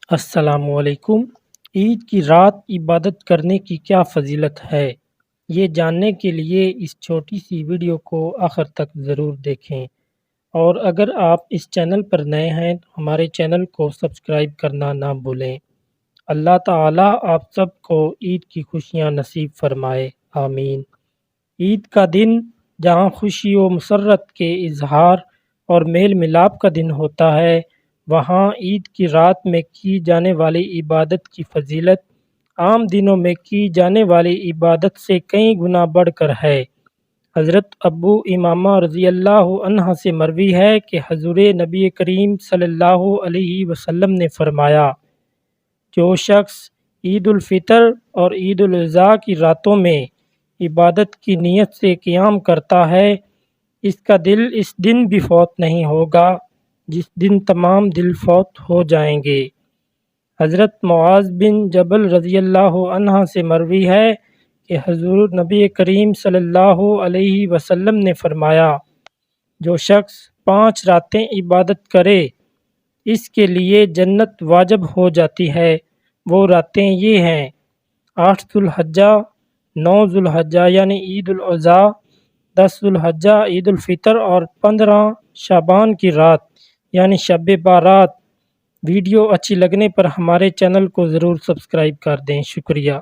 السلام علیکم۔ عید کی رات عبادت کرنے کی کیا فضیلت ہے؟ یہ جاننے کے لیے اس چھوٹی سی ویڈیو کو آخر تک ضرور دیکھیں، اور اگر آپ اس چینل پر نئے ہیں تو ہمارے چینل کو سبسکرائب کرنا نہ بھولیں۔ اللہ تعالیٰ آپ سب کو عید کی خوشیاں نصیب فرمائے، آمین۔ عید کا دن جہاں خوشی و مسرت کے اظہار اور میل ملاپ کا دن ہوتا ہے، وہاں عید کی رات میں کی جانے والی عبادت کی فضیلت عام دنوں میں کی جانے والی عبادت سے کئی گنا بڑھ کر ہے۔ حضرت ابو امامہ رضی اللہ عنہ سے مروی ہے کہ حضور نبی کریم صلی اللہ علیہ وسلم نے فرمایا، جو شخص عید الفطر اور عید الاضحیٰ کی راتوں میں عبادت کی نیت سے قیام کرتا ہے، اس کا دل اس دن بھی فوت نہیں ہوگا جس دن تمام دل فوت ہو جائیں گے۔ حضرت معاذ بن جبل رضی اللہ عنہ سے مروی ہے کہ حضور نبی کریم صلی اللہ علیہ وسلم نے فرمایا، جو شخص 5 راتیں عبادت کرے اس کے لیے جنت واجب ہو جاتی ہے۔ وہ راتیں یہ ہیں: 8 ذو الحجہ، 9 ذو الحجہ یعنی عید الاضحیٰ، 10 ذو الحجہ عید الفطر اور 15 شعبان کی رات یعنی شب بارات۔ ویڈیو اچھی لگنے پر ہمارے چینل کو ضرور سبسکرائب کر دیں۔ شکریہ۔